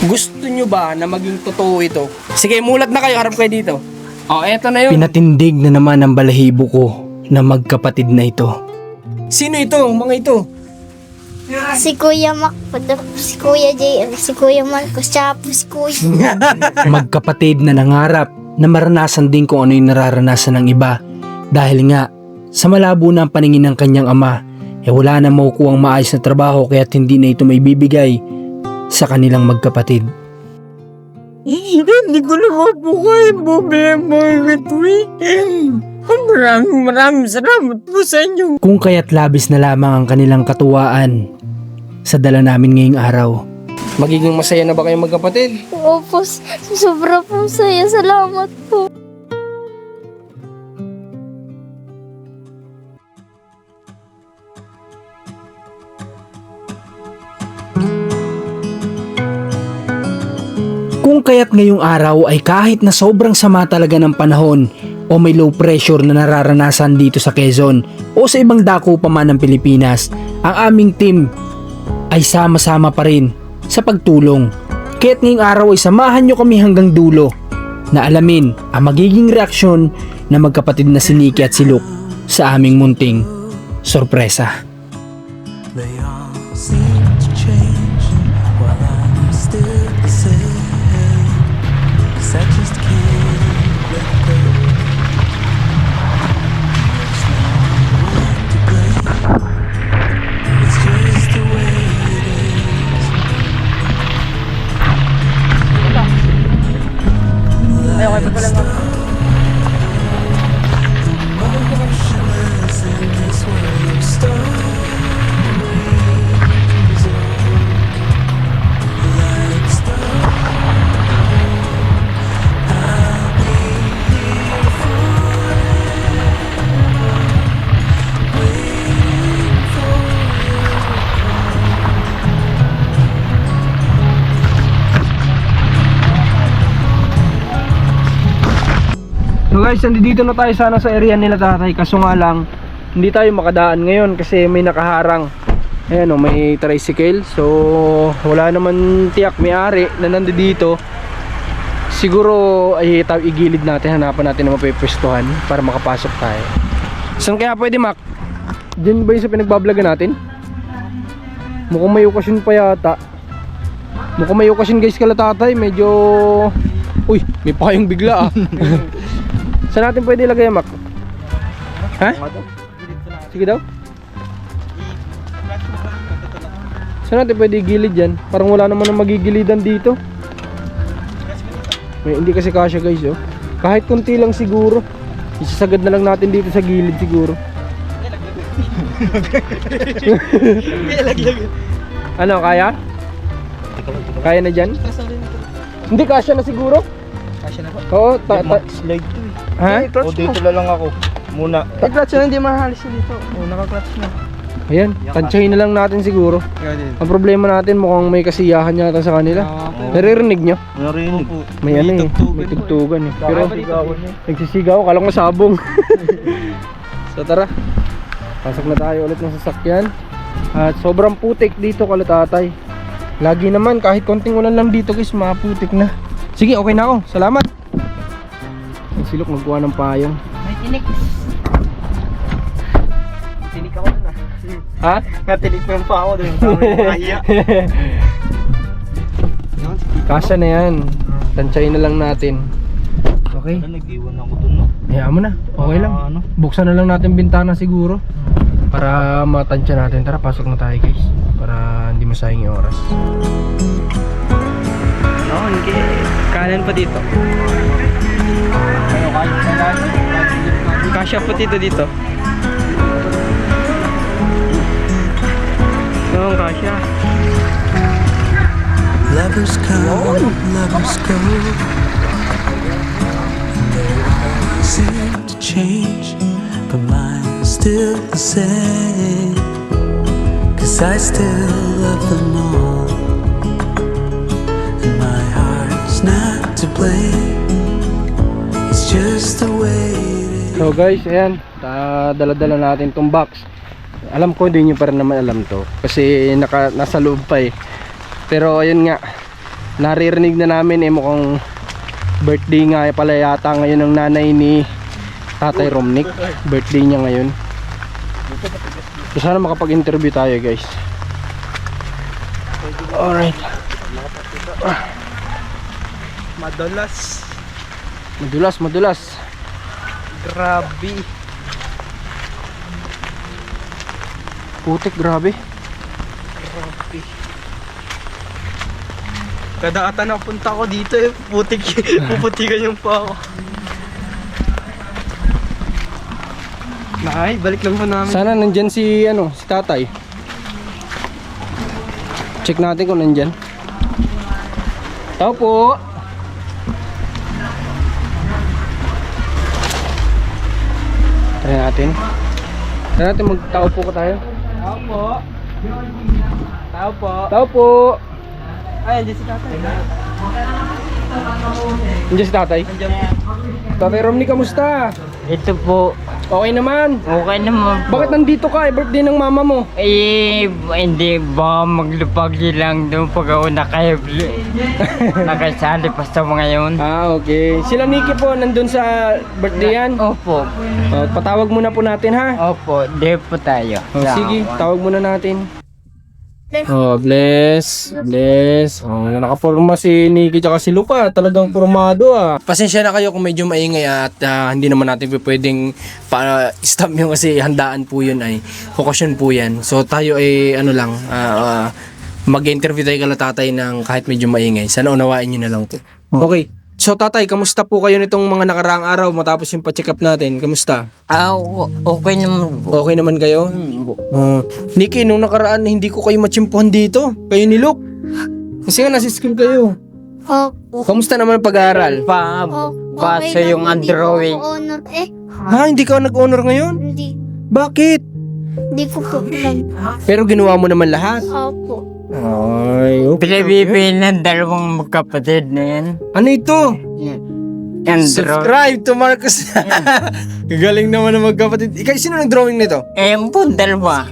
Gusto nyo ba na maging totoo ito? Sige, mulat na kayo, harap kayo dito. Eto na yun. Pinatindig na naman ang balahibo ko na magkapatid na ito. Sino ito, mga ito? Si Kuya Mac, si Kuya JR, si Kuya Marcos, tsaka po si Kuya. Magkapatid na nangarap na maranasan din kung ano yung nararanasan ng iba. Dahil nga, sa malabo na ang paningin ng kanyang ama, wala na makukuhang maayos na trabaho kaya't hindi na ito may bibigay sa kanilang magkapatid. Hindi ko na mabuhay problema ito eh. Maraming salamat po sa inyo. Kung kaya't labis na lamang ang kanilang katuwaan sa dala namin ngayong araw. Magiging masaya na ba kayo magkapatid? Opo, sobra po saya. Salamat po. Kung kaya't ngayong araw ay kahit na sobrang sama talaga ng panahon o may low pressure na nararanasan dito sa Quezon o sa ibang dako pa man ng Pilipinas, ang aming team ay sama-sama pa rin sa pagtulong. Kaya't ngayong araw ay samahan nyo kami hanggang dulo na alamin ang magiging reaksyon na magkapatid na si Nikki at si Luke sa aming munting sorpresa. They all seem to change while I'm still the same. 'Cause I just can't let go. There's no one to blame. It's just the way it is. Life's emotionless in this world of stories. So guys, nandito na tayo sana sa area nila tatay. Kaso nga lang, hindi tayo makadaan ngayon kasi may nakaharang. Ayan o, may tricycle. So, wala naman tiyak may-ari na nandito. Siguro ay igilid natin, hanapan natin na mapipwestuhan para makapasok tayo. Saan kaya pwede, Mac? Diyan ba yung sa pinagbablagan natin? Mukhang may okasyon pa yata. Mukhang may okasyon guys kala tatay. Medyo... Uy, may payong bigla ah. Saan natin pwede ilagay, Mac? Ha? Sige daw. Saan natin pwede igilid yan? Parang wala naman ang magigilidan dito. Hindi kasi kasya guys oh. Kahit kunti lang siguro. Isasagad na lang natin dito sa gilid siguro. Ano, kaya? Kaya na dyan? Hindi, kasya na siguro. Kasya na po? Oo, Slide to eh. ha? O dito na lang ako. Muna. Clutch na, hindi mahalis dito. Oo, naka-clutch na. Ayan, tansyahin na lang natin siguro. Ang problema natin mukhang may kasiyahan yata sa kanila. Naririnig nyo? Narinig. May ano eh, may tugtugan eh. Pero nagsisigaw, kala ko sabong. So tara, pasok na tayo ulit ng sasakyan. At sobrang putik dito kalatatay. Lagi naman, kahit konting ulan lang dito guys, maputik na. Sige, okay na ako, salamat. Ang silok magkuha ng payong. May tinik. Tinik ako dun ah. Ha? Natinik pa yung pa ako dun. Sabi mo kahiya. Kasya na yan. Tansyahin na lang natin. Okay. Nag-iwan ako dun no. Hayaan mo na. Okay lang. Buksan na lang natin bintana siguro. Para matansya natin. Tara, pasok na tayo guys. Para hindi masayang yung oras. Kanan pa dito. Kasya po dito. Oo, kasya. Lovers come, lovers go. Seem to change, but mine's still the same. 'Cause I still love them all, and my heart's not to blame. It's just the way it is. So guys, ayan. Dala-dala natin tong box. Alam ko hindi nyo pa rin naman alam to. Kasi nasa loob pa eh. Pero ayun nga. naririnig na namin mukhang birthday nga pala yata ngayon ng nanay ni Tatay Romnick. Birthday niya ngayon. So sana makapag-interview tayo guys. Alright. Madulas. Grabe. Putik, grabe. Kada ata napunta ko dito puputikan yung pa ako. Nay, balik lang po namin. Sana nandyan si tatay. Check natin kung nandyan. Tao po. Try natin. Magtao po ko tayo. Tao po. Tao po. Ay, hindi si tatay. Nandiyan si tatay. Tatay Romney, kamusta? Ito po, Okay naman. okay naman po. Bakit nandito ka? Birthday ng mama mo. Eh, hindi ba maglupagi lang doon pag ako nakasali pa sa mga yun? Okay. Sila Nikki po, nandun sa birthday yan. Opo, Patawag muna po natin ha. opo, di po tayo. Sige, tawag muna natin. Bless. Nakaporma si Nikki tsaka si Lupa. Talagang formado Pasensya na kayo kung medyo maingay at hindi naman natin pwedeng pa-stop yung kasi handaan po yun ay okasyon po yan. So tayo ay mag-interview tayo kala tatay ng kahit medyo maingay. Sana unawain nyo na lang to. Okay. So tatay, kamusta po kayo nitong mga nakaraang araw matapos yung pa-check up natin? Kamusta? Okay naman po. Okay naman kayo? Nikki, nung nakaraan hindi ko kayo matsimpuhan dito. Kayo ni Luke. Kasi nga nasa school kayo. Opo. Kamusta naman ang pag-aaral? Paso yung drawing. Honor Hindi ka nag-honor ngayon? Hindi. Bakit? Hindi ko po alam. Pero ginawa mo naman lahat. Opo. Ay, Pinabibili ng dalawang magkapatid na yan. Ano ito? Yan, Subscribe to Marcos. Galing naman ng magkapatid. Ikaw, sino nag-drawing nito? po, dalawa.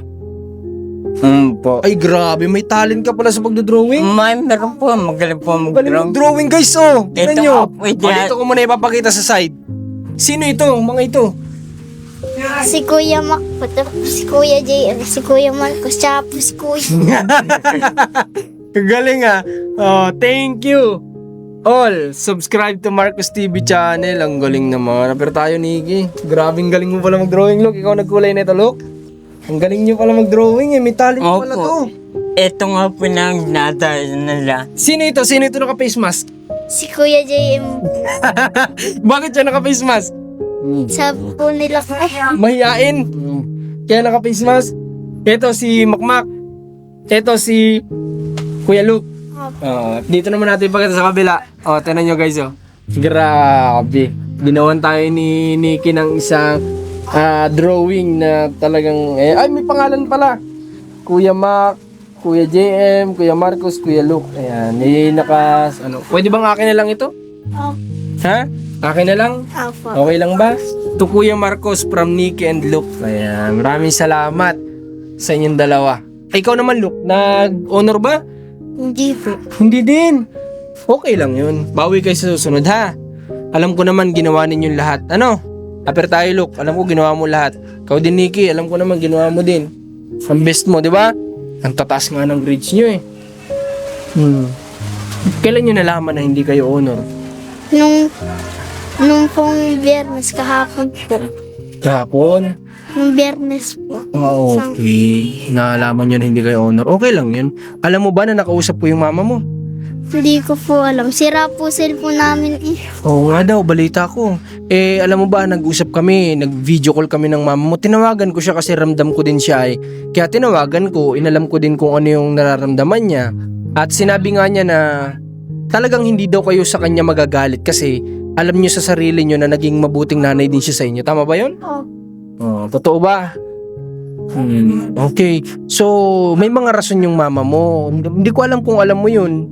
Po. Ay, grabe. May talent ka pala sa pagdodrawing. Meron po, magaling po Galing mag-drawing. mag-drawing, guys, Tignan Ito nyo. nga po, Dito ko muna ipapakita sa side. Sino ito? Mga ito. Si Kuya Mac po, si Kuya JM, si Kuya Marcos, tsaka po si Kuya. Galing thank you. All, subscribe to Marcos TV channel. Ang galing naman. Pero tayo, Nikki. Grabing galing mo pala mag-drawing, Luke. Ikaw nagkulay nito, Luke. Ang galing nyo pala mag-drawing, May talent pala to. Ito nga po nang nada nila. Sino ito? Sino ito naka-face mask? Si Kuya JM, Bakit siya naka-face mask? sabi po nila, Mahiyain. Kaya naka-face mask. Ito si Makmak. Ito si Kuya Luke. Dito naman natin ipakita sa kabila. Tignan nyo guys, Grabe. Ginawan tayo ni Nikki ng isang drawing na talagang may pangalan pala. Kuya Mac, Kuya JM, Kuya Marcos, Kuya Luke. Ayan, pwede bang akin na lang ito? Ha? Akin na lang? Opo. Okay lang ba? To Kuya Marcos from Nikki and Luke. Ayan, maraming salamat sa inyong dalawa. Ikaw naman, Luke, nag-honor ba? Hindi po. Hindi din. Okay lang yun. Bawi kayo sa susunod, ha? Alam ko naman ginawa ninyong lahat. Aper tayo, Luke. Alam ko ginawa mo lahat. Ikaw din, Nikki. Alam ko naman ginawa mo din. Ang best mo, di ba? Ang tataas nga ng grades nyo, Kailan nyo nalaman na hindi kayo honor? Nung pong Biyernes kahapon po. Kahapon? Nung Biyernes po. Okay. Naalaman nyo na hindi kayo honor. Okay lang yun. Alam mo ba na nakausap ko yung mama mo? Hindi ko po alam. Sira po cellphone namin Oo nga daw, balita ko. Alam mo ba, nag-usap kami, nag-video call kami ng mama mo. Tinawagan ko siya kasi ramdam ko din siya Kaya tinawagan ko, inalam ko din kung ano yung nararamdaman niya. At sinabi nga niya na talagang hindi daw kayo sa kanya magagalit kasi alam niyo sa sarili niyo na naging mabuting nanay din siya sa inyo. Tama ba yun? Totoo ba? Okay. So, may mga rason yung mama mo. Hindi ko alam kung alam mo yun.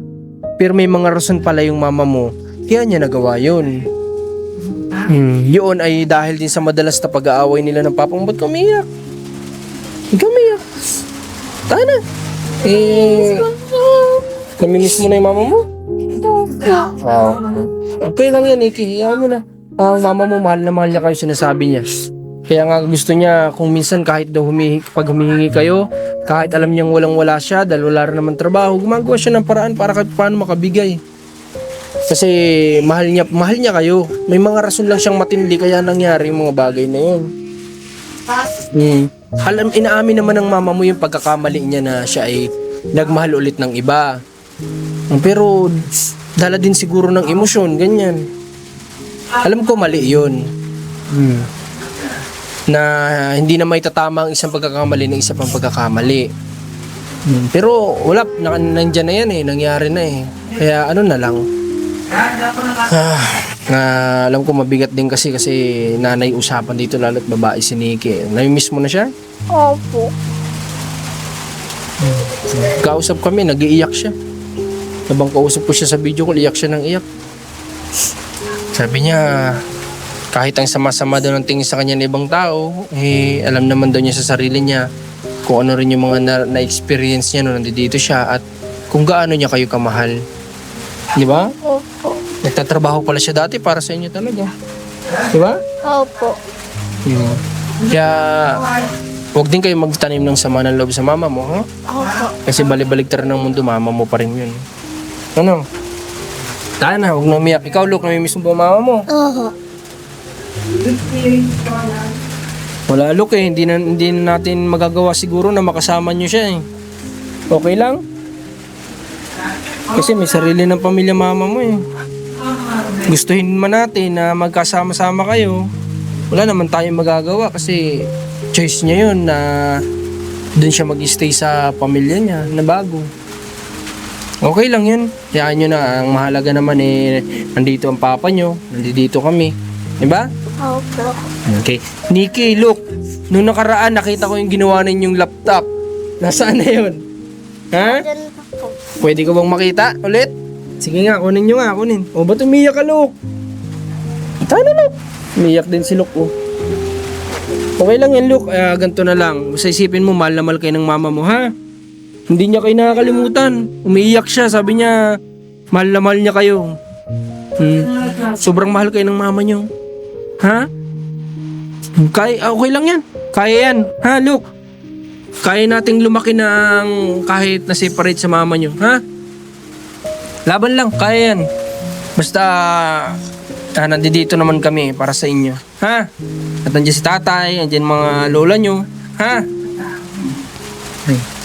Pero may mga rason pala yung mama mo. Kaya niya nagawa yun. Yun ay dahil din sa madalas na pag-aaway nila ng papa mo. Ba't ka umiyak? Ikaw umiyak. Tana. Namimiss mo na yung mama mo? Oh. Okay lang yan, Nikki. Hayaan mo na. Mama mo, mahal na mahal niya kayo, sinasabi niya. Kaya nga gusto niya kung minsan kahit daw pag humihingi kayo, kahit alam niyang walang-wala siya dahil wala rin naman trabaho, gumagawa siya ng paraan para kahit paano makabigay. Kasi mahal niya kayo. May mga rason lang siyang matindi kaya nangyari yung mga bagay na yun. Inaamin naman ng mama mo yung pagkakamali niya na siya ay nagmahal ulit ng iba. Pero dala din siguro ng emosyon, ganyan. Alam ko mali yun. Na hindi na may tatama ang isang pagkakamali ng isa pang pagkakamali. Pero wala, nandyan na yan eh, nangyari na eh. Kaya ano na lang. Alam ko mabigat din kasi nanay usapan dito, lalo't babae si Nikki. Nami-miss mo na siya? Opo. Kausap kami, nag-iiyak siya. Habang kausap ko siya sa video call, iyak siya ng iyak. Sabi niya, kahit ang sama-sama daw ng tingin sa kanya ng ibang tao, alam naman daw niya sa sarili niya kung ano rin yung mga na-experience niya nung nandito siya at kung gaano niya kayo kamahal. Di ba? Opo. Nagtatrabaho pala siya dati para sa inyo talaga. Di ba? Opo. Kaya, huwag din kayo magtanim ng sama ng loob sa mama mo, ha? Opo. Kasi balik-baliktaran ng mundo, mama mo pa rin yun. Ano? Tahan na, huwag na umiyak. Ikaw, Luke, namimiss mo ba mama mo? Oho. Wala, Luke eh. Hindi na natin magagawa siguro na makasama nyo siya eh. Okay lang? Kasi may sarili ng pamilya mama mo eh. Gustuhin man natin na magkasama-sama kayo. Wala naman tayong magagawa kasi choice niya yun na dun siya mag-stay sa pamilya niya na bago. Okay lang yun. Kayaan nyo na. Ang mahalaga naman eh, nandito ang papa nyo. Nandito kami. Diba? Opo. Okay. Nikki, look. Nung nakaraan, nakita ko yung ginawa ninyong laptop. Nasaan na yun? Ha? Diyan na po. Pwede ko bang makita ulit? Sige nga, kunin nyo nga, kunin. O, ba't umiyak ka, Luke? Tayo na, Luke. Umiyak din si Luke, oh. Okay lang yan, Luke. Ganito na lang. Basta isipin mo, mahal na mahal kayo ng mama mo, ha? Hindi niya kayo nakakalimutan. Umiiyak siya, sabi niya, mahal na mahal niya kayo. Sobrang mahal kayo ng mama niyo. Ha? Okay lang yan. Kaya yan. Ha, Luke? Kaya nating lumaki ng kahit na-separate sa mama nyo. Ha? Laban lang. Kaya yan. Basta, nandito naman kami para sa inyo. Ha? At nandiyan si tatay, nandiyan mga lola nyo. Ha?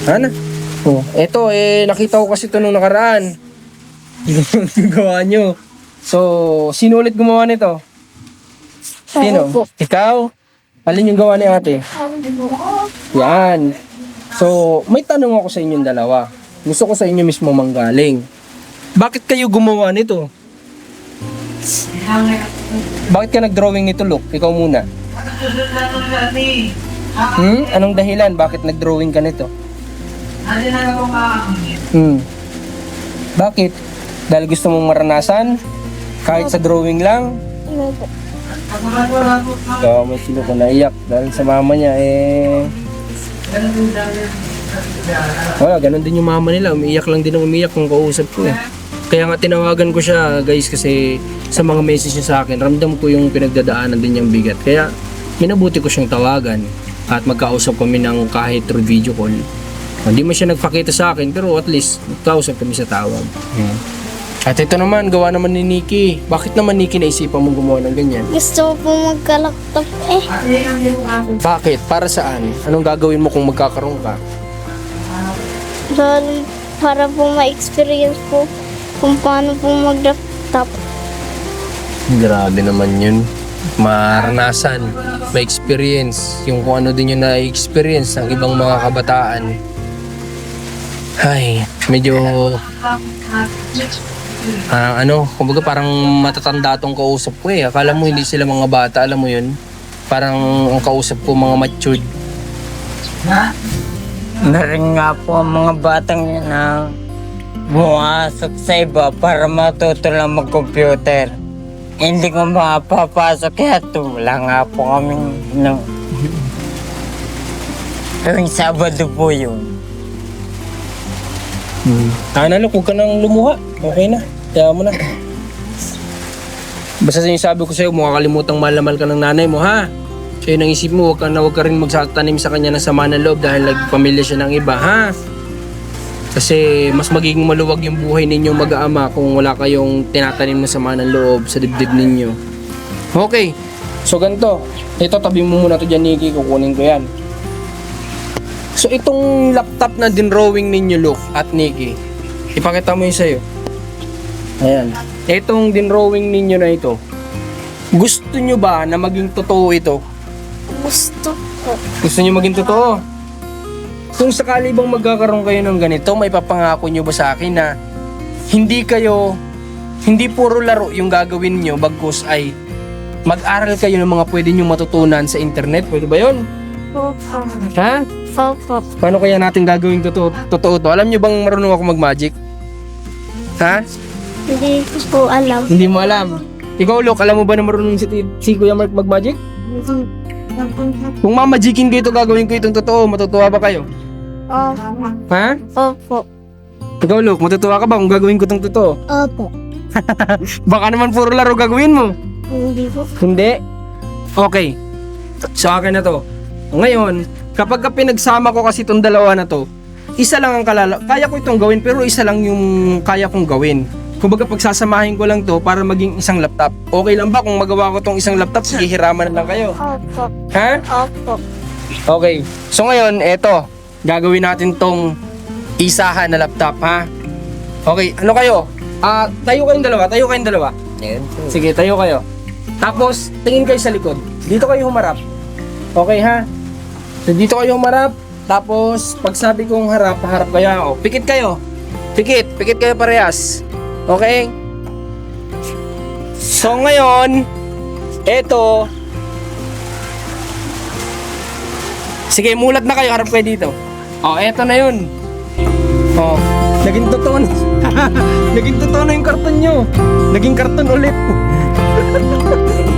Ano? Oh, eto, nakita ko kasi ito nung nakaraan. Yung gawa nyo. So, sino ulit gumawa nito? Sino? Opo. Ikaw? Alin yung gawa ni ate? Yan. So, may tanong ako sa inyong dalawa. Gusto ko sa inyo mismo manggaling. Bakit kayo gumawa nito? Bakit ka nag-drawing nito, Luke? Ikaw muna. Anong dahilan? Bakit nag-drawing ka nito? Bakit? Dahil gusto mong maranasan? Kahit sa drawing lang? Opo. So, may sino ko naiyak dahil sa mama niya wala, ganun din yung mama nila. Umiiyak lang din ang umiiyak kung kausap ko eh. Kaya nga tinawagan ko siya, guys, kasi sa mga message niya sa akin, ramdam ko yung pinagdadaanan din niyang bigat. Kaya minabuti ko siyang tawagan at magkausap kami ng kahit through video call. Hindi man siya nagpakita sa akin, pero at least magkausap kami sa tawag. At ito naman, gawa naman ni Nikki. Bakit naman, Nikki, naisipan mo gumawa ng ganyan? Gusto ko po magka-laptop eh. Bakit? Para saan? Anong gagawin mo kung magkakaroon ka? Para po ma-experience po kung paano po mag-laptop. Grabe naman yun. Maranasan, ma-experience. Yung kung ano din yung na-experience ng ibang mga kabataan. Ay, medyo... kumbaga parang matatanda tong kausap ko eh. Akala mo hindi sila mga bata, alam mo yun? Parang ang kausap ko mga matured. Naring nga po ang mga batang yan na bumasok sa iba para matuto lang mag-computer. Hindi ko makapapasok kaya wala nga po kaming tuwing Sabado po yun. Huwag ka nang lumuha. Okay na. Kaya mo na. Basta sinasabi ko sa'yo, mukha kalimutang mahal ka ng nanay mo, ha? So yun ang isip mo, huwag ka rin magsatanim sa kanya ng sama ng loob dahil nagpamilya siya ng iba, ha? Kasi mas magiging maluwag yung buhay ninyo mag-aama kung wala kayong tinatanim na sama ng loob sa dibdib ninyo. Okay, so ganito. Ito, tabi mo muna to dyan, Nikki. Kukunin ko yan. So itong laptop na dinrawing ninyo, Luke at Nikki, ipakita mo yun sa'yo. Ayan. Itong dinrawing ninyo na ito, gusto nyo ba na maging totoo ito? Gusto ko. Gusto nyo maging totoo? Kung sakali bang magkakaroon kayo ng ganito, may papangako nyo ba sa akin na hindi puro laro yung gagawin nyo, bagkus ay mag-aral kayo ng mga pwede nyo matutunan sa internet? Pwede ba yun? Opo. Ha? Opo. Paano kaya natin gagawin totoo to? Alam nyo bang marunong ako mag-magic? Ha? Hindi ko po alam. Hindi mo alam. Ikaw, Luke, alam mo ba na marunong si Kuya Mark mag-magic? Kung mamagicin ko ito, gagawin ko itong totoo, matutuwa ba kayo? Opo. Ha? Opo. Ikaw, Luke, matutuwa ka ba kung gagawin ko itong totoo? Opo. Baka naman puro laro gagawin mo. Hindi po. Hindi? Okay. So akin na to. Ngayon, kapag pinagsama ko kasi itong dalawa na to, isa lang ang kaya ko itong gawin pero isa lang yung kaya kong gawin. Kumbaga pagsasamahin ko lang to para maging isang laptop. Okay lang ba kung magawa ko tong isang laptop? Sige, hiraman na lang kayo. Opo. Ha? Opo. Okay. So ngayon, eto. Gagawin natin tong isahan na laptop, ha? Okay, ano kayo? Tayo kayong dalawa. Sige, tayo kayo. Tapos, tingin kayo sa likod. Dito kayo humarap. Okay, ha? So, dito kayo humarap. Tapos, pag sabi kong harap kayo. O, pikit kayo. Pikit kayo parehas. Okay? So, ngayon, eto. Sige, mulat na kayo. Harap kayo dito. O, eto na yun. O, naging totoo na. Naging totoo na yung karton nyo. Naging karton ulit.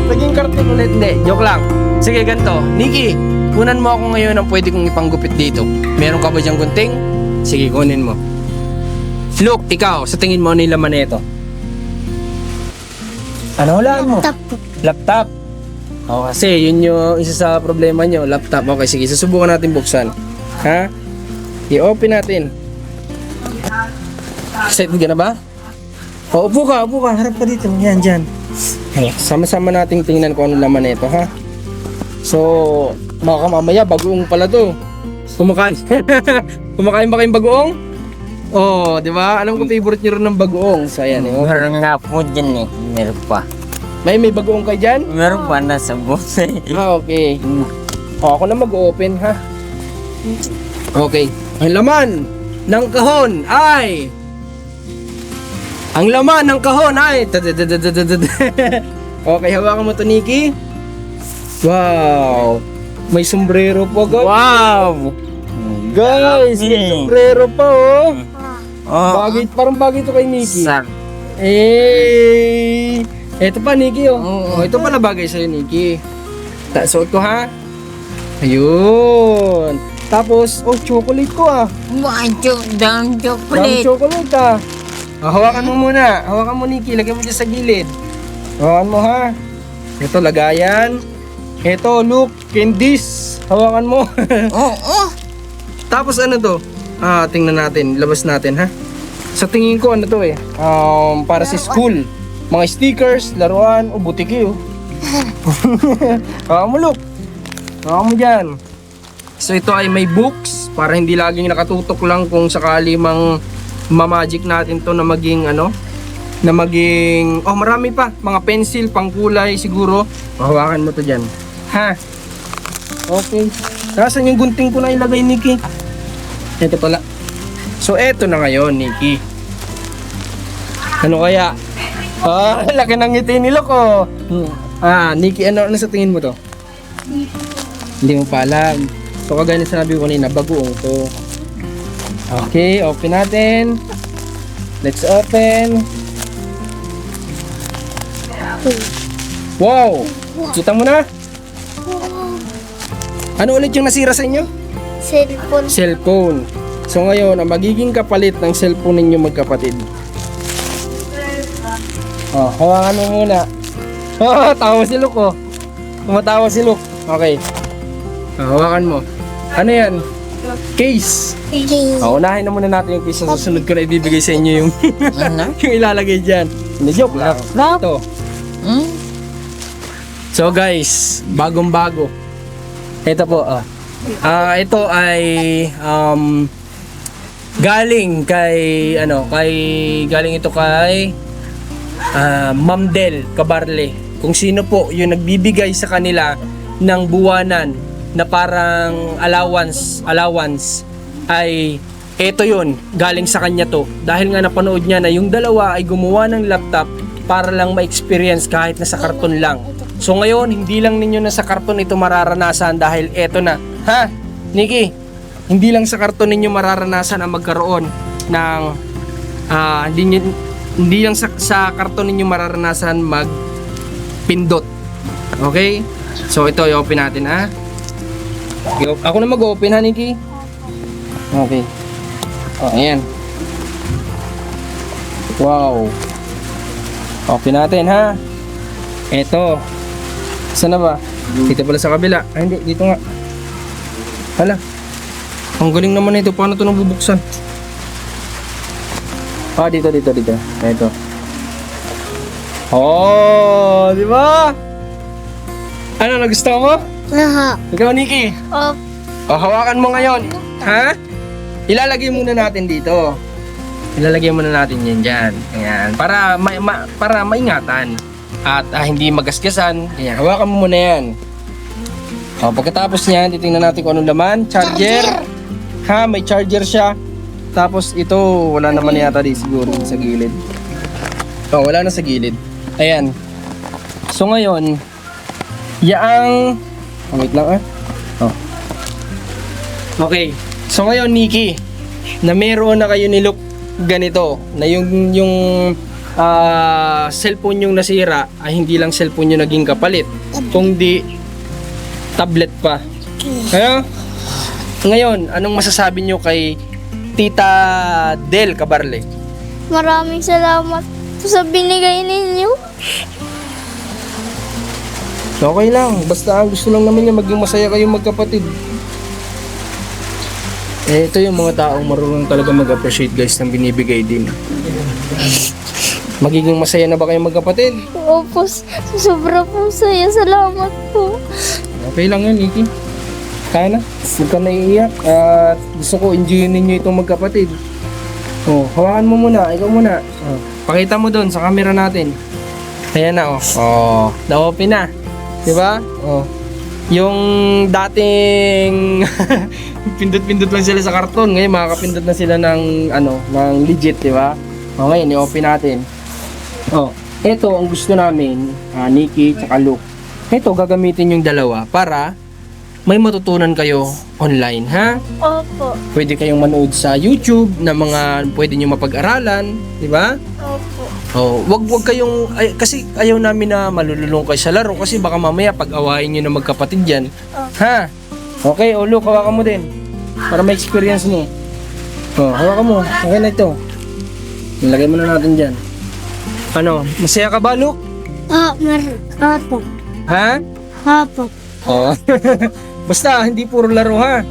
Naging karton ulit. Hindi, joke lang. Sige, ganito. Nikki, kunan mo ako ngayon ang pwede kong ipanggupit dito. Meron ka ba diyang gunting? Sige, kunin mo. Look, ikaw, sa tingin mo ano yung laman na ito? Ano hulaan mo? Laptop. O, kasi yun yung isa sa problema nyo, laptop. Okay, sige, susubukan natin buksan. Ha? I-open natin. Excited ka na ba? O, upo ka. Harap ka dito. Yan, dyan. Sama-sama nating tingnan kung ano laman na ito, ha? So, baka mamaya bagoong pala to. Kumakain. Kumakain ba kayong bagoong? Oh, di ba? Alam ko favorite niyo rin ng bagoong. So, ayan. Meron nga po dyan eh. Meron pa. May bagoong kayo dyan? Meron pa nasa box eh. Okay. O, ako na mag-open, ha? Okay. Ang laman ng kahon ay... Okay, hawakan mo to, Nikki. Wow. May sombrero pa, guys. Wow! Guys, may sombrero pa, oh. Oh, Parang bagay to kay Nikki. Sar. Eto pa, Nikki, oh. Oo. Ito pala bagay sa'yo, Nikki. Suot ko, ha? Ayun. Tapos, chocolate ko, ah. Dang Dami chocolate. chocolate, ah. Hawakan mo muna. Hawakan mo, Nikki. Lagyan mo dyan sa gilid. Hawakan mo, ha. Ito, lagayan. Ito, look. Candies. Hawakan mo. Oo. Tapos, ano to? Tingnan natin. Labas natin, ha. Sa tingin ko, ano to eh. Para sa school. Mga stickers, laruan, butiki, oh. Hawakan mo, look. Hawakan mo dyan. So, ito ay may books. Para hindi laging nakatutok lang kung sakali mang mamagic natin to na maging marami pa, mga pencil, pangkulay siguro. Hawakan mo to dyan, ha? Okay. Nasaan yung gunting ko na ilagay, Nikki? Ito pala. So eto na ngayon, Nikki. Ano kaya? Laki ng ngiti ni Loco. Nikki, ano sa tingin mo to? Hindi mo pa alam. So kagaya na sinabi ko kanina, bagoong to. Okay, open natin. Let's open. Wow! Kita mo na? Ano ulit yung nasira sa inyo? Cellphone. Cellphone. So ngayon, ang magiging kapalit ng cellphone ninyo magkapatid. Oh, hawakan mo muna. Oh, tawa si Luke, oh. Tumatawa si Luke. Okay. Hawakan mo. Ano yan? Case. Okay. Unahin na muna natin yung case. Sa susunod ko na ibibigay sa inyo yung, yung ilalagay dyan. Hindi, joke lang. Ito. So guys, bagong-bago. Ito po, ito ay galing galing ito kay Ma'am Del Cabarle. Kung sino po yung nagbibigay sa kanila ng buwanan na parang allowance ay ito yun, galing sa kanya to. Dahil nga napanood niya na yung dalawa ay gumawa ng laptop para lang ma-experience kahit nasa karton lang. So ngayon, hindi lang ninyo na sa karton ito mararanasan dahil eto na. Ha? Nikki, hindi lang sa karton ninyo mararanasan ang magkaroon ng hindi lang sa karton ninyo mararanasan magpindot. Okay? So ito, i-open natin Ako na mag-open ha, Nikki? Okay. Oh, ayan. Wow. Open natin ha. Ito. Saan na ba? Dito pala sa kabila. Ay hindi, dito nga. Hala. Ang galing naman ito. Paano ito nabubuksan? Dito. Ito. Oh, di ba? Ano, nagustuhan mo? Aha. Ikaw, Nikki. Hawakan mo ngayon. Ha? Ilalagay muna natin dito. Ilalagay muna natin yan dyan. Ayan. Para maingatan. At hindi magasgasan. Ayan. Hawakan mo muna yan. Pagkatapos niyan, titingnan natin kung anong laman. Charger. Ha, may charger siya. Tapos ito, wala naman yata di siguro sa gilid. Wala na sa gilid. Ayan. So ngayon, wait lang Okay. So ngayon, Nikki, na meron na kayo ni Luke ganito, na yung cellphone yung nasira ay hindi lang cellphone yung naging kapalit, kundi tablet pa. Kaya, ngayon, anong masasabi nyo kay Tita Del Cabarle? Maraming salamat po sa binigay ninyo. Okay lang, basta gusto lang namin niya maging masaya kayong magkapatid. Ito yung mga taong marunong talaga mag-appreciate guys ng binibigay din. Magiging masaya na ba kayong magkapatid? Opo, sobra po saya. Salamat po. Okay lang yun, Nikki. Kaya na. Huwag ka naiiyak. At gusto ko enjoyin ninyo itong magkapatid. Hawakan mo muna. Ikaw muna. Pakita mo doon sa camera natin. Ayan na, na-open na. Diba? Yung dating pindot-pindot lang sila sa karton, ngayon makakapindot na sila ng legit, diba? Ngayon, i-open natin. Ito ang gusto namin, Nikki tsaka Luke. Ito gagamitin yung dalawa para may matutunan kayo online, ha? Opo. Pwede kayong manood sa YouTube na mga pwede nyo mapag-aralan, diba? Opo. Wag kayong kasi ayaw namin na malululong kayo sa laro kasi baka mamaya pag-awayin niyo na magkapatid diyan. Ha? Okay, Luke, hawakan mo din. Para may experience mo. Hawakan mo. Okay na ito. Ilagay mo na natin diyan. Masaya ka ba, Luke? Opo. Ha? Opo. Basta hindi puro laro, ha?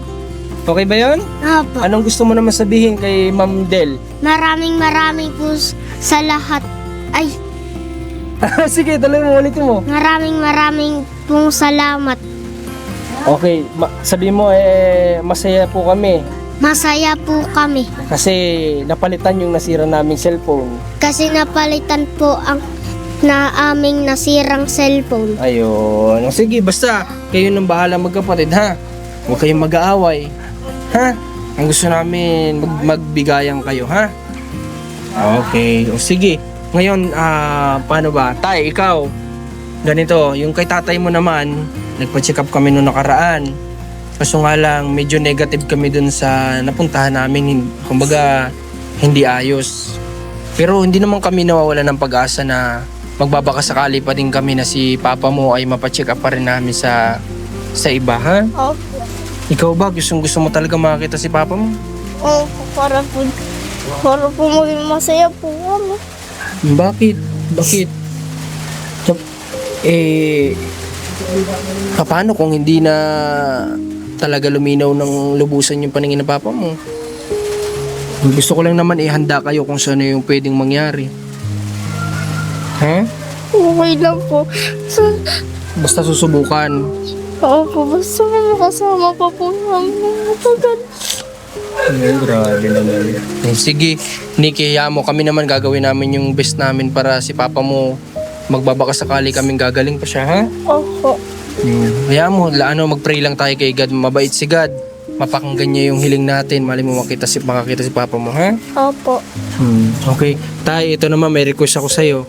Okay ba 'yon? Opo. Anong gusto mo naman sabihin kay Ma'am Del? Maraming po sa lahat. Ay, Sige, tuloy mo, ulitin mo. maraming pong salamat. Okay, sabi mo masaya po kami Masaya po kami. kasi napalitan yung nasira naming cellphone. Kasi napalitan po ang aming nasirang cellphone. Ayun. Sige, basta kayo nang bahala magkapatid, ha? Huwag kayong mag-aaway. Ha? Ang gusto namin magbigayan kayo, ha? Okay. Sige. Ngayon, paano ba? Tay, ikaw. Ganito, yung kay tatay mo naman, nagpa-check up kami noong nakaraan. Kaso nga lang, medyo negative kami dun sa napuntahan namin. Kumbaga, hindi ayos. Pero hindi naman kami nawawala ng pag-asa na magbabakasakali pa din kami na si papa mo ay mapacheck up pa rin namin sa iba, ha? Opo. Ikaw ba, gusto mo talaga makakita si papa mo? Opo, para po maging masaya po kami. Bakit? Paano kung hindi na talaga luminaw ng lubusan yung paningin ng papa mo? Gusto ko lang naman ihanda kayo kung saan yung pwedeng mangyari. Ha? Okay lang po. Basta susubukan. Opo, basta makasama pa po namin matagal. Grabe naman. Sige, Nikki, hayaan mo. Kami naman gagawin namin yung best namin para si papa mo magbabaka sakali kaming gagaling pa siya, ha? Opo. Hayaan mo, mag-pray lang tayo kay God. Mabait si God. Mapakinggan niya yung hiling natin. Mali mo makakita si papa mo, ha? Opo. Okay. Tay, ito naman, may request ako sa'yo.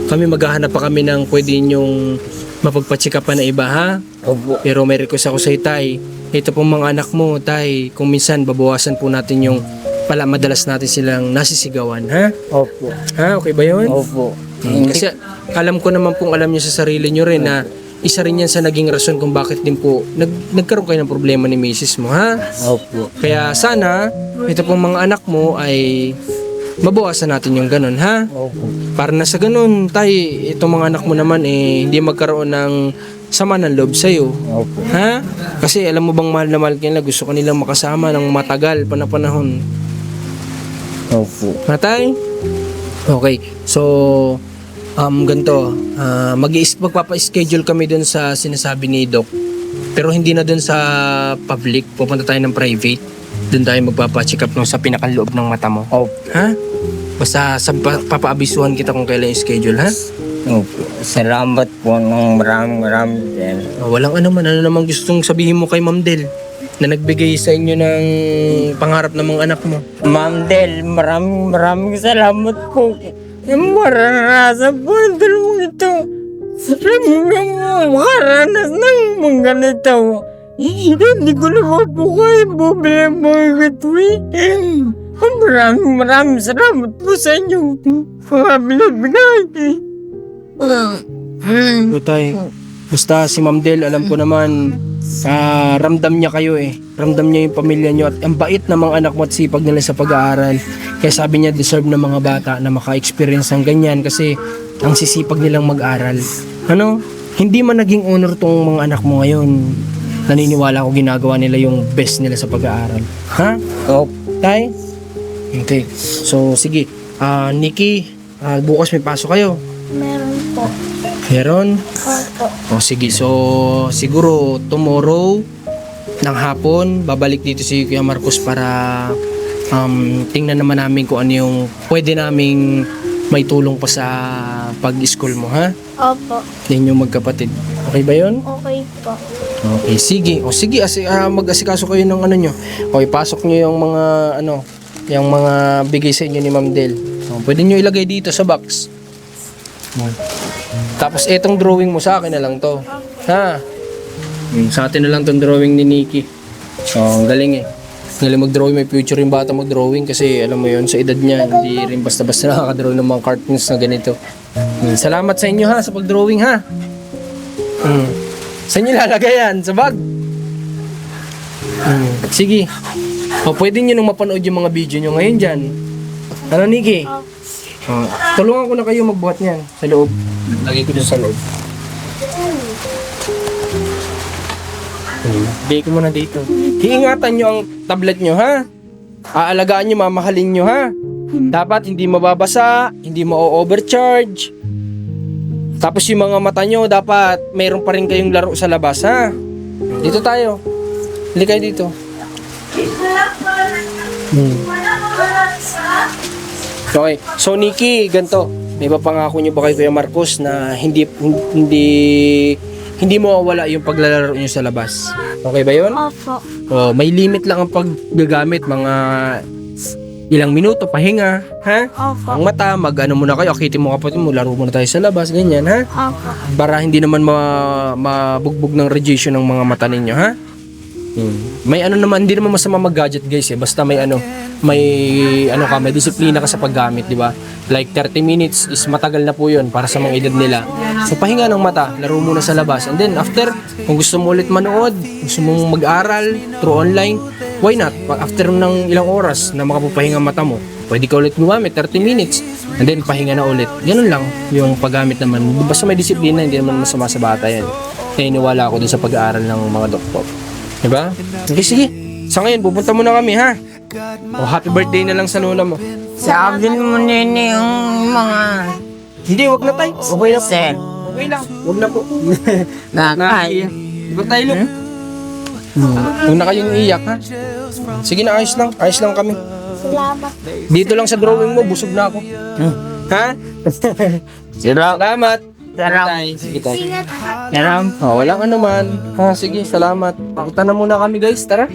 Kami maghahanap pa kami ng pwede nyong mapagpa-check up na iba, ha? Opo. Pero may request ako sa'yo, Tay. Ito pong mga anak mo, Tay. Kung minsan, babawasan po natin yung madalas natin silang nasisigawan, ha? Opo. Ha? Okay ba yun? Opo. Kasi alam ko naman pong alam niyo sa sarili niyo rin na isa rin yan sa naging rason kung bakit din po nagkaroon kayo ng problema ni misis mo, ha? Opo. Kaya sana, ito pong mga anak mo ay mabawasan natin yung ganun, ha? Opo. Para na sa ganun, Tay, itong mga anak mo naman hindi magkaroon ng sama ng loob sa'yo. Opo. Ha? Kasi alam mo bang mahal na mahal ka nila, gusto ka nilang makasama ng matagal panahon. Opo. Matay? Okay. So, ganito. Magpapa-schedule kami dun sa sinasabi ni Doc. Pero hindi na dun sa public. Pupunta tayo ng private. Dun tayo magpapa-check up sa pinakaloob ng mata mo. Opo. Ha? Basta papaabisuhan kita kung kailan yung schedule, ha? Opo. Salamat po ng maraming din. Walang ano naman gustong sabihin mo kay Ma'am Del na nagbigay sa inyo ng pangarap ng mga anak mo. Ma'am Del, maraming salamat po. Yung maranasan po ang dalawang ito. Sabi mo, makaranas ng mga ganito. Hindi ko naman po kayo bumili mga katwi. Maraming salamat po sa inyo. Mga binibigay. Tay, basta si Ma'am Del, alam ko naman, ramdam niya kayo Ramdam niya yung pamilya niyo at ang bait ng mga anak mo at sipag nila sa pag-aaral. Kaya sabi niya, deserve ng mga bata na maka-experience ng ganyan kasi ang sisipag nilang mag-aral. Ano? Hindi man naging honor tong mga anak mo ngayon. Naniniwala ako ginagawa nila yung best nila sa pag-aaral. Ha? Opo. Tay? Okay. So, sige. Nikki, bukas may pasok kayo. Meron po. Meron? Opo. O sige, so siguro tomorrow ng hapon babalik dito si Kuya Marcos para tingnan naman namin kung ano yung pwede naming may tulong pa sa pag-school mo, ha? Opo. Yan yung magkapatid. Okay ba yun? Okay po. Okay, sige. O sige, mag-asikaso kayo ng ano nyo. Okay, pasok nyo yung mga yung mga bigay sa inyo ni Ma'am Del. O, pwede nyo ilagay dito sa box. Tapos etong drawing mo sa akin na lang to. Ha? Sa atin na lang tong drawing ni Nikki. Ang galing Galing mag-drawing, may future yung bata mag-drawing kasi alam mo yun, sa edad niya, hindi rin basta-basta nakaka-draw ng mga cartoons na ganito. Salamat sa inyo ha, sa pag-drawing ha. Saan nyo lalagay yan? Sa bag? Sige. O, pwede nyo nung mapanood yung mga video nyo ngayon dyan. Ano, Nikki? Tulungan ko na kayo magbuhat niyan sa loob. Lagay ko dun sa loob. Bigay ko muna dito. Iingatan nyo ang tablet nyo, ha? Aalagaan nyo, mamahalin nyo, ha? Dapat hindi mababasa, hindi ma-overcharge. Tapos yung mga mata nyo, dapat mayroon pa rin kayong laro sa labas, ha? Dito tayo. Hindi kayo dito. Okay. So, Nikki, ganito. May papangako nyo ba kay Kuya Marcos na hindi mawawala yung paglalaro nyo sa labas? Okay ba yun? Opo. Oh, may limit lang ang paggagamit, mga ilang minuto, pahinga, ha? Opo. Ang mata, mag-ano muna kayo, akitin mo kapatid mo, laro muna tayo sa labas, ganyan, ha? Opo. Para hindi naman mabugbog ng radiation ng mga mata ninyo, ha? May hindi naman masama mag-gadget guys basta may may disiplina ka sa paggamit, di ba? Like 30 minutes is matagal na po yun para sa mga edad nila. So pahinga ng mata, laro muna sa labas. And then after, kung gusto mo ulit manood, gusto mong mag-aral through online, why not? After ng ilang oras na makapapahinga mata mo, pwede ka ulit gumamit, 30 minutes, and then pahinga na ulit. Ganun lang yung paggamit naman. Basta may disiplina, hindi naman masama sa bata yan. Kaya iniwala ako dun sa pag-aaral ng mga doktor. Diba? Okay, sige. Sa ngayon, pupunta muna kami, ha? O, happy birthday na lang sa lola mo. Sabi mo nini yung mga Hindi, wag na tayo. Okay na po. sen. Okay lang. Wag na po. Nakakaya. Diba tayo, Luke? Huwag na kayong iiyak, ha? Sige na, ayos lang. Ayos lang kami. Salamat. Dito lang sa drawing mo, busog na ako. Ha? Salamat. Salamat. Sige tayo. Ingat. Salamat. Oh, walang anuman. Sige, salamat. Pakita na muna kami, guys. Tara.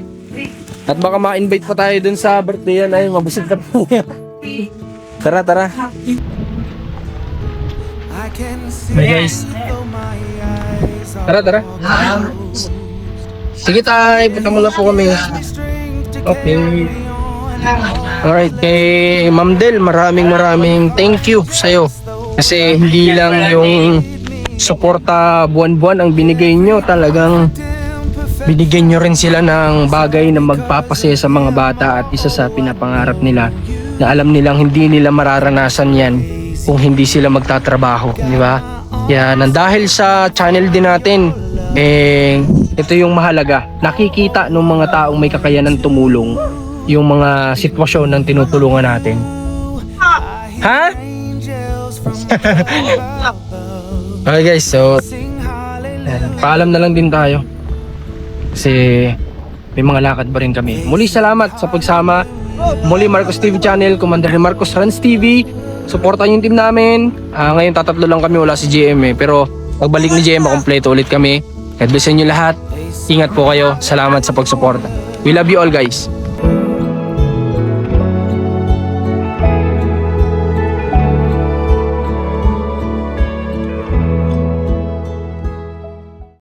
At baka ma-invite pa tayo dun sa birthday yan. Ay, mabusog na po. Tara, tara. Hey, guys. Tara, tara. Sige tayo. Punta muna po kami. Okay. Alright, kay Ma'am Del, maraming thank you sa'yo. Kasi hindi lang yung suporta buwan-buwan ang binigay nyo, talagang binigyan nyo rin sila ng bagay na magpapasaya sa mga bata at isa sa pinapangarap nila na alam nilang hindi nila mararanasan yan kung hindi sila magtatrabaho, di ba? Kaya dahil sa channel din natin, ito yung mahalaga. Nakikita ng mga taong may kakayanan tumulong yung mga sitwasyon ng tinutulungan natin. Ha? Okay guys, so paalam na lang din tayo. Kasi may mga lakad pa rin kami. Muli salamat sa pagsama. Muli Marcos TV channel, Commander Marcos Runs TV. Suportahan yung team namin. Ngayon tatatlo lang kami, wala si GM pero pagbalik ni GM makompleto ulit kami. God bless inyo lahat. Ingat po kayo. Salamat sa pagsuporta. We love you all guys.